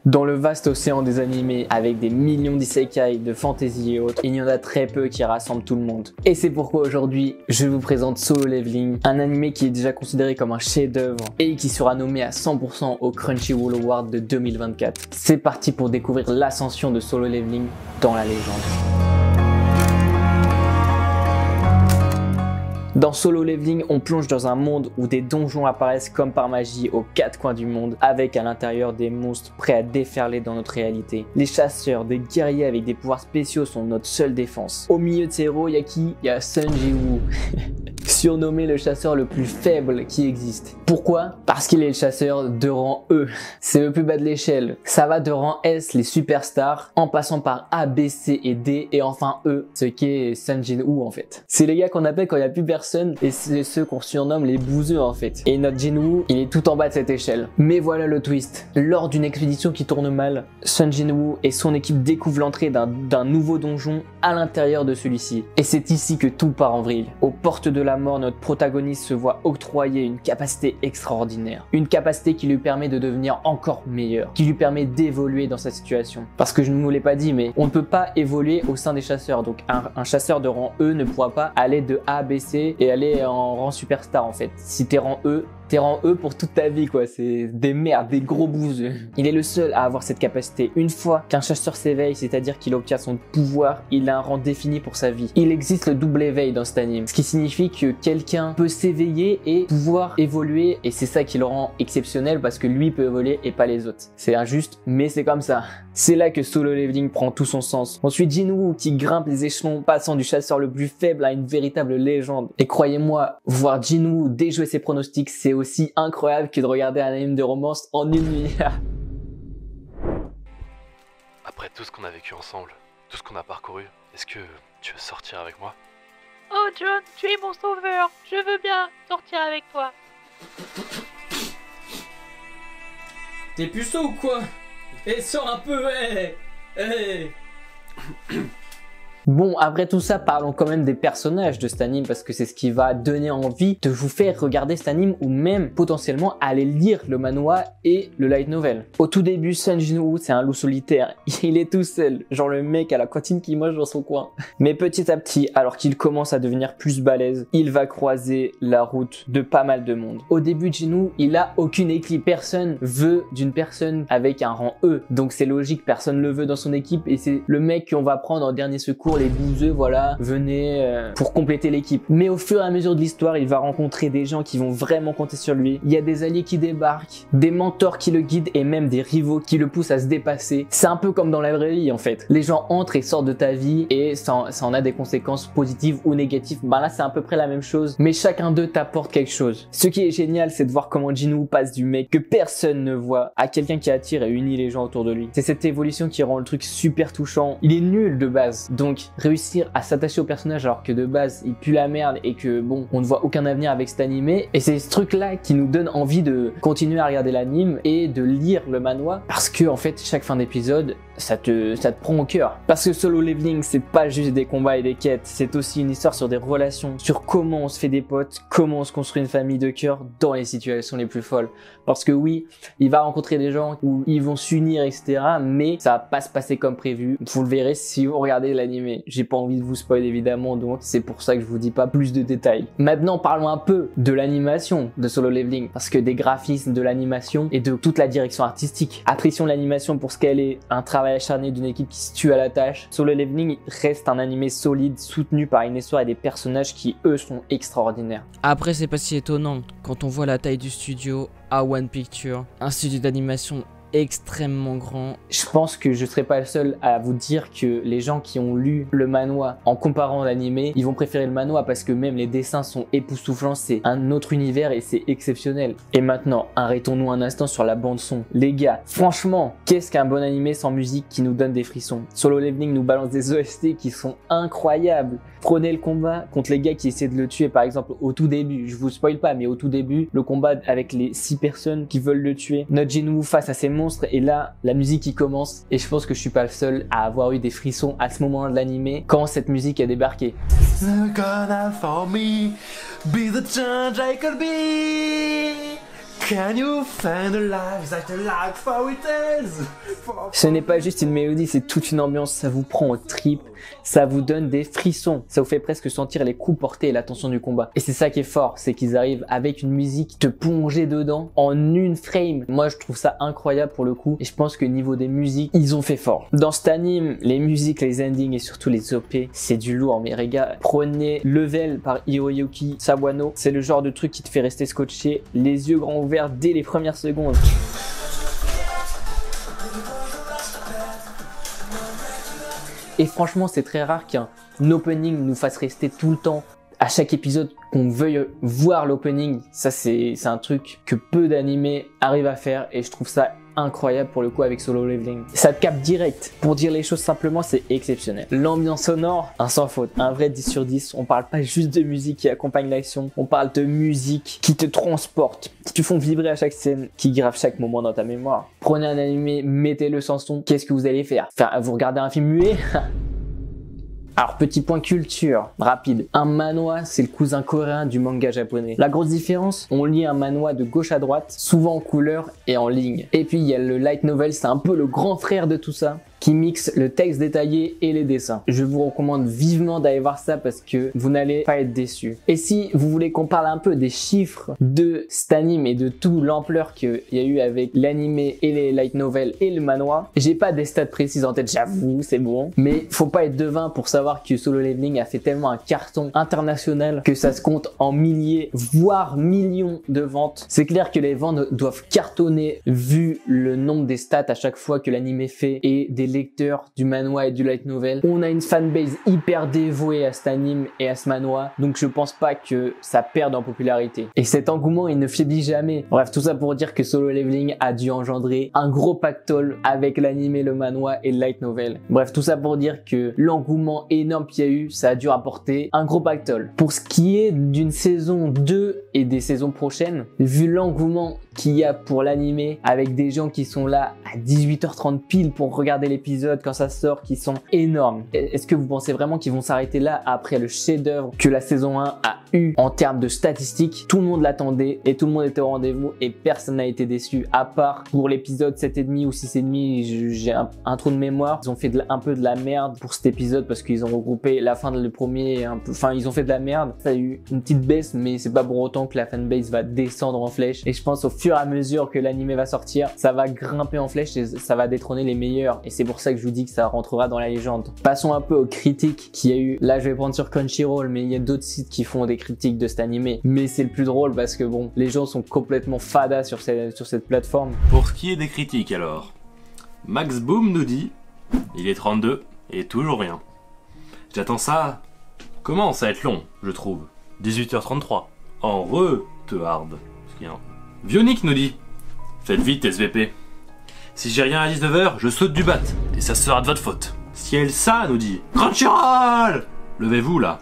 Dans le vaste océan des animés, avec des millions d'isekai, de fantasy et autres, il y en a très peu qui rassemblent tout le monde. Et c'est pourquoi aujourd'hui, je vous présente Solo Leveling, un animé qui est déjà considéré comme un chef-d'œuvre et qui sera nommé à 100% au Crunchyroll Award de 2024. C'est parti pour découvrir l'ascension de Solo Leveling dans la légende. Dans Solo Leveling, on plonge dans un monde où des donjons apparaissent comme par magie aux quatre coins du monde, avec à l'intérieur des monstres prêts à déferler dans notre réalité. Les chasseurs, des guerriers avec des pouvoirs spéciaux sont notre seule défense. Au milieu de ces héros, il y a qui? Il y a Sun Ji-woo, surnommé le chasseur le plus faible qui existe. Pourquoi? Parce qu'il est le chasseur de rang E. C'est le plus bas de l'échelle. Ça va de rang S, les superstars, en passant par A, B, C et D, et enfin E, ce qu'est Sun Jin-woo en fait. C'est les gars qu'on appelle quand il n'y a plus personne, et c'est ceux qu'on surnomme les bouseux en fait. Et notre Jin-woo, il est tout en bas de cette échelle. Mais voilà le twist. Lors d'une expédition qui tourne mal, Sun Jin-woo et son équipe découvrent l'entrée d'un nouveau donjon à l'intérieur de celui-ci. Et c'est ici que tout part en vrille. Aux portes de la mort, notre protagoniste se voit octroyer une capacité extraordinaire. Une capacité qui lui permet de devenir encore meilleur, qui lui permet d'évoluer dans sa situation. Parce que je ne vous l'ai pas dit, mais on ne peut pas évoluer au sein des chasseurs. Donc un chasseur de rang E ne pourra pas aller de A à B, C et aller en rang superstar en fait. Si t'es rang E, t'es rang E pour toute ta vie quoi, c'est des merdes, des gros bouseux. Il est le seul à avoir cette capacité. Une fois qu'un chasseur s'éveille, c'est-à-dire qu'il obtient son pouvoir, il a un rang défini pour sa vie. Il existe le double éveil dans cet anime, ce qui signifie que quelqu'un peut s'éveiller et pouvoir évoluer, et c'est ça qui le rend exceptionnel parce que lui peut évoluer et pas les autres. C'est injuste, mais c'est comme ça. C'est là que Solo Leveling prend tout son sens. On suit Jin-woo qui grimpe les échelons, passant du chasseur le plus faible à une véritable légende. Et croyez-moi, voir Jin-woo déjouer ses pronostics, c'est aussi incroyable que de regarder un anime de romance en une nuit. Après tout ce qu'on a vécu ensemble, tout ce qu'on a parcouru, est-ce que tu veux sortir avec moi? Oh John, tu es mon sauveur, je veux bien sortir avec toi. T'es puceau ou quoi? Eh, sors un peu, hey. Bon, après tout ça, parlons quand même des personnages de cet anime parce que c'est ce qui va donner envie de vous faire regarder cet anime ou même potentiellement aller lire le manhwa et le light novel. Au tout début, Sun Jin-woo, c'est un loup solitaire. Il est tout seul, genre le mec à la cantine qui mange dans son coin. Mais petit à petit, alors qu'il commence à devenir plus balèze, il va croiser la route de pas mal de monde. Au début, Jin-woo, il a aucune équipe. Personne veut d'une personne avec un rang E. Donc c'est logique, personne le veut dans son équipe et c'est le mec qu'on va prendre en dernier secours. Les bouseux, voilà, venez pour compléter l'équipe. Mais au fur et à mesure de l'histoire, il va rencontrer des gens qui vont vraiment compter sur lui. Il y a des alliés qui débarquent, des mentors qui le guident et même des rivaux qui le poussent à se dépasser. C'est un peu comme dans la vraie vie en fait. Les gens entrent et sortent de ta vie et ça en a des conséquences positives ou négatives. Ben là, c'est à peu près la même chose, mais chacun d'eux t'apporte quelque chose. Ce qui est génial, c'est de voir comment Jin-woo passe du mec que personne ne voit à quelqu'un qui attire et unit les gens autour de lui. C'est cette évolution qui rend le truc super touchant. Il est nul de base, donc réussir à s'attacher au personnage alors que de base il pue la merde et que bon, on ne voit aucun avenir avec cet animé, et c'est ce truc là qui nous donne envie de continuer à regarder l'anime et de lire le manhwa parce que en fait chaque fin d'épisode ça te prend au cœur. Parce que Solo Leveling, c'est pas juste des combats et des quêtes, c'est aussi une histoire sur des relations, sur comment on se fait des potes, comment on se construit une famille de cœur dans les situations les plus folles. Parce que oui, il va rencontrer des gens où ils vont s'unir, etc. Mais ça va pas se passer comme prévu. Vous le verrez si vous regardez l'animé. J'ai pas envie de vous spoiler évidemment, donc c'est pour ça que je vous dis pas plus de détails. Maintenant, parlons un peu de l'animation de Solo Leveling, parce que des graphismes, de l'animation et de toute la direction artistique. Apprécions l'animation pour ce qu'elle est, un travail acharné d'une équipe qui se tue à la tâche. Solo Leveling reste un animé solide, soutenu par une histoire et des personnages qui, eux, sont extraordinaires. Après, c'est pas si étonnant quand on voit la taille du studio A1 Pictures, un studio d'animation extrêmement grand. Je pense que je serai pas le seul à vous dire que les gens qui ont lu le manhwa en comparant l'animé, ils vont préférer le manhwa parce que même les dessins sont époustouflants, c'est un autre univers et c'est exceptionnel. Et maintenant, arrêtons-nous un instant sur la bande son. Les gars, franchement, qu'est-ce qu'un bon animé sans musique qui nous donne des frissons? Solo Leveling nous balance des OST qui sont incroyables. Prenez le combat contre les gars qui essaient de le tuer, par exemple au tout début, je vous spoil pas, mais au tout début, le combat avec les 6 personnes qui veulent le tuer, notre Jin-woo face à ces monstres, et là, la musique qui commence, et je pense que je suis pas le seul à avoir eu des frissons à ce moment de l'animé quand cette musique a débarqué. Can you find a life that you like fairy tales? Ce n'est pas juste une mélodie, c'est toute une ambiance, ça vous prend aux tripes, ça vous donne des frissons, ça vous fait presque sentir les coups portés et la tension du combat. Et c'est ça qui est fort, c'est qu'ils arrivent avec une musique te plonger dedans en une frame. Moi je trouve ça incroyable pour le coup et je pense que niveau des musiques, ils ont fait fort. Dans cet anime, les musiques, les endings et surtout les OP, c'est du lourd. Mais les gars, prenez Level par Hiroyuki Sawano, c'est le genre de truc qui te fait rester scotché, les yeux grands ouverts dès les premières secondes. Et franchement, c'est très rare qu'un opening nous fasse rester tout le temps à chaque épisode, qu'on veuille voir l'opening. Ça, c'est un truc que peu d'animés arrivent à faire et je trouve ça incroyable pour le coup avec Solo Leveling. Ça te capte direct. Pour dire les choses simplement, c'est exceptionnel. L'ambiance sonore, un sans faute, un vrai 10 sur 10. On parle pas juste de musique qui accompagne l'action, on parle de musique qui te transporte, qui te font vibrer à chaque scène, qui grave chaque moment dans ta mémoire. Prenez un animé, mettez-le sans son, qu'est-ce que vous allez faire? Vous regardez un film muet? Alors, petit point culture, rapide. Un manhwa, c'est le cousin coréen du manga japonais. La grosse différence, on lit un manhwa de gauche à droite, souvent en couleur et en ligne. Et puis, il y a le light novel, c'est un peu le grand frère de tout ça, qui mixe le texte détaillé et les dessins. Je vous recommande vivement d'aller voir ça parce que vous n'allez pas être déçus. Et si vous voulez qu'on parle un peu des chiffres de cet anime et de toute l'ampleur qu'il y a eu avec l'anime et les light novels et le manhwa, j'ai pas des stats précises en tête, j'avoue, c'est bon. Mais faut pas être devin pour savoir que Solo Leveling a fait tellement un carton international que ça se compte en milliers, voire millions de ventes. C'est clair que les ventes doivent cartonner vu le nombre des stats à chaque fois que l'anime fait et des lecteurs du manhwa et du light novel. On a une fanbase hyper dévouée à cet anime et à ce manhwa, donc je pense pas que ça perde en popularité. Et cet engouement, il ne faiblit jamais. Bref, tout ça pour dire que Solo Leveling a dû engendrer un gros pactole avec l'anime, le manhwa et le light novel. Bref, tout ça pour dire que l'engouement énorme qu'il y a eu, ça a dû rapporter un gros pactole. Pour ce qui est d'une saison 2 et des saisons prochaines, vu l'engouement qu'il y a pour l'anime avec des gens qui sont là à 18h30 pile pour regarder l'épisode quand ça sort, qui sont énormes. Est-ce que vous pensez vraiment qu'ils vont s'arrêter là après le chef-d'œuvre que la saison 1 a eu en termes de statistiques? Tout le monde l'attendait et tout le monde était au rendez-vous et personne n'a été déçu à part pour l'épisode 7,5 ou 6,5. J'ai un trou de mémoire. Ils ont fait un peu de la merde pour cet épisode parce qu'ils ont regroupé la fin de le premier un peu. Enfin, ils ont fait de la merde. Ça a eu une petite baisse, mais c'est pas pour autant que la fanbase va descendre en flèche. Et je pense au fur et à mesure que l'anime va sortir, ça va grimper en flèche et ça va détrôner les meilleurs. Et c'est pour ça que je vous dis que ça rentrera dans la légende. Passons un peu aux critiques qu'il y a eu. Là, je vais prendre sur Crunchyroll, mais il y a d'autres sites qui font des critiques de cet animé. Mais c'est le plus drôle parce que bon, les gens sont complètement fadas sur cette plateforme. Pour ce qui est des critiques alors, Max Boom nous dit il est 32 et toujours rien. J'attends ça. Commence à être long, je trouve. 18h33. En te hard. Vionic nous dit faites vite SVP. Si j'ai rien à 19h, je saute du bat et ça sera de votre faute. Ciel ça nous dit Crunchyroll. Levez-vous là.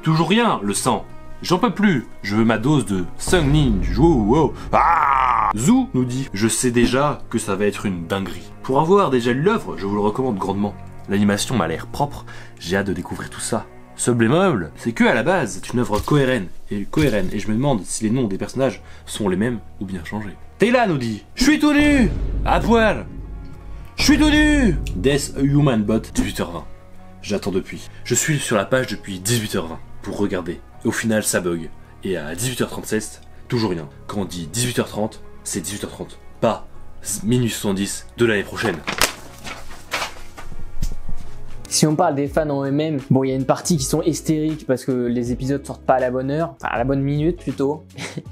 Toujours rien, le sang. J'en peux plus, je veux ma dose de Sung Ninja. Wow. Ah. Zou nous dit je sais déjà que ça va être une dinguerie. Pour avoir déjà lu l'œuvre, je vous le recommande grandement. L'animation m'a l'air propre, j'ai hâte de découvrir tout ça. Seul bémol, c'est que à la base, c'est une œuvre cohérente et je me demande si les noms des personnages sont les mêmes ou bien changés. Taylor nous dit je suis tout nu, à poil. Je suis tout nu. Death Human Bot 18h20. J'attends depuis. Je suis sur la page depuis 18h20 pour regarder. Au final, ça bug. Et à 18h37, toujours rien. Quand on dit 18h30, c'est 18h30. Pas minuit 70 de l'année prochaine. Si on parle des fans en eux-mêmes, bon, il y a une partie qui sont hystériques parce que les épisodes sortent pas à la bonne heure, enfin à la bonne minute plutôt.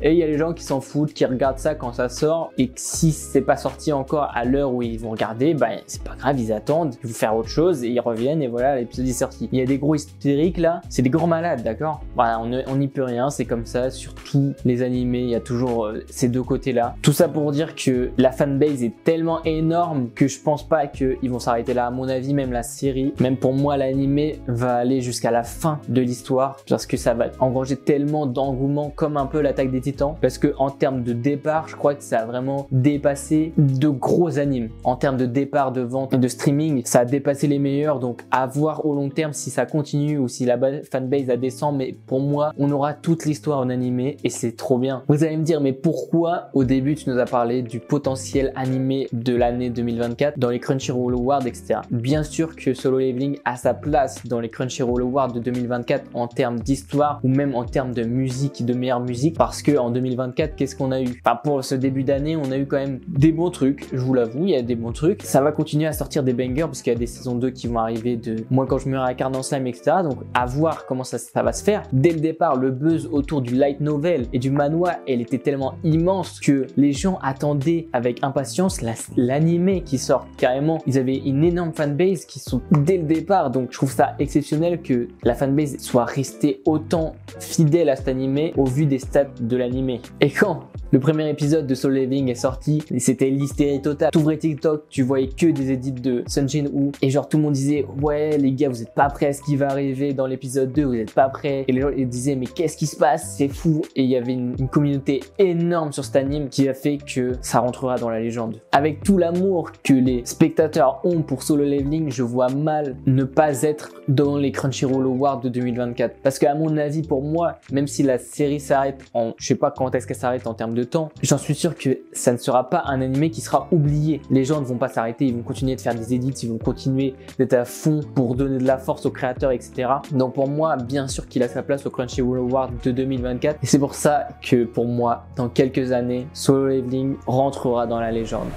Et il y a les gens qui s'en foutent, qui regardent ça quand ça sort et que si c'est pas sorti encore à l'heure où ils vont regarder, bah c'est pas grave, ils attendent, ils vont faire autre chose et ils reviennent et voilà, l'épisode est sorti. Il y a des gros hystériques là, c'est des grands malades, d'accord? Voilà, on n'y peut rien, c'est comme ça, sur tous les animés, il y a toujours ces deux côtés-là. Tout ça pour dire que la fanbase est tellement énorme que je pense pas qu'ils vont s'arrêter là. À mon avis, même la série, même pour moi, l'animé va aller jusqu'à la fin de l'histoire parce que ça va engranger tellement d'engouement comme un peu l'attaque des Titans parce que en termes de départ, je crois que ça a vraiment dépassé de gros animes. En termes de départ, de vente et de streaming, ça a dépassé les meilleurs. Donc à voir au long terme si ça continue ou si la fanbase a descend. Mais pour moi, on aura toute l'histoire en animé et c'est trop bien. Vous allez me dire, mais pourquoi au début tu nous as parlé du potentiel animé de l'année 2024 dans les Crunchyroll Awards, etc. Bien sûr que Solo Leveling a sa place dans les Crunchyroll Awards de 2024 en termes d'histoire ou même en termes de musique, de meilleure musique, parce que en 2024, qu'est-ce qu'on a eu? Enfin, pour ce début d'année, on a eu quand même des bons trucs, je vous l'avoue, il y a des bons trucs. Ça va continuer à sortir des bangers parce qu'il y a des saisons 2 qui vont arriver de Moi quand je meurs à Cardan Slime, etc. Donc à voir comment ça va se faire. Dès le départ, le buzz autour du light novel et du manhwa, elle était tellement immense que les gens attendaient avec impatience l'animé qui sort. Carrément, ils avaient une énorme fanbase qui sont dès le départ. Donc je trouve ça exceptionnel que la fanbase soit restée autant fidèle à cet animé au vu des stats de l'animé. Et quand le premier épisode de Solo Leveling est sorti, c'était l'hystérie totale. T'ouvrais TikTok, tu voyais que des edits de Sun Jin-woo et genre tout le monde disait ouais les gars, vous êtes pas prêts à ce qui va arriver dans l'épisode 2, vous êtes pas prêts. Et les gens ils disaient mais qu'est-ce qui se passe, c'est fou. Et il y avait une communauté énorme sur cet anime qui a fait que ça rentrera dans la légende. Avec tout l'amour que les spectateurs ont pour Solo Leveling, je vois mal ne pas être dans les Crunchyroll Awards de 2024. Parce qu'à mon avis, pour moi, même si la série s'arrête je sais pas quand est-ce qu'elle s'arrête en termes de temps, j'en suis sûr que ça ne sera pas un animé qui sera oublié. Les gens ne vont pas s'arrêter, ils vont continuer de faire des edits, ils vont continuer d'être à fond pour donner de la force aux créateurs, etc. Donc pour moi, bien sûr qu'il a sa place au Crunchyroll Award de 2024. Et c'est pour ça que pour moi, dans quelques années, Solo Leveling rentrera dans la légende.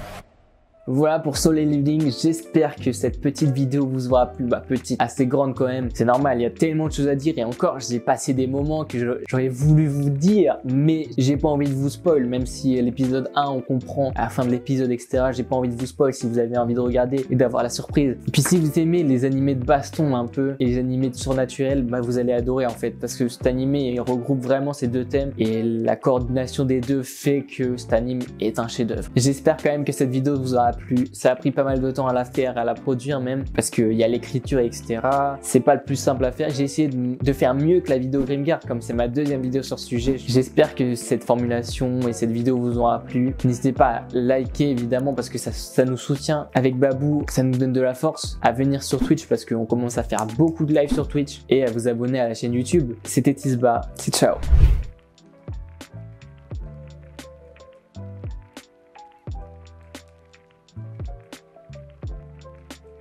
Voilà pour Solo Leveling, j'espère que cette petite vidéo vous aura plu, petite, assez grande quand même, c'est normal, il y a tellement de choses à dire et encore j'ai passé des moments que j'aurais voulu vous dire, mais j'ai pas envie de vous spoil, même si l'épisode 1 on comprend à la fin de l'épisode etc, j'ai pas envie de vous spoil si vous avez envie de regarder et d'avoir la surprise. Et puis si vous aimez les animés de baston un peu et les animés de surnaturel, vous allez adorer en fait, parce que cet animé il regroupe vraiment ces deux thèmes et la coordination des deux fait que cet anime est un chef-d'œuvre. J'espère quand même que cette vidéo vous aura plu. Ça a pris pas mal de temps à la faire, à la produire même, parce qu'il y a l'écriture, etc. C'est pas le plus simple à faire. J'ai essayé de faire mieux que la vidéo Grimgar, comme c'est ma deuxième vidéo sur ce sujet. J'espère que cette formulation et cette vidéo vous aura plu. N'hésitez pas à liker évidemment, parce que ça nous soutient avec Babou, ça nous donne de la force, à venir sur Twitch, parce qu'on commence à faire beaucoup de live sur Twitch, et à vous abonner à la chaîne YouTube. C'était Tisba, c'est ciao.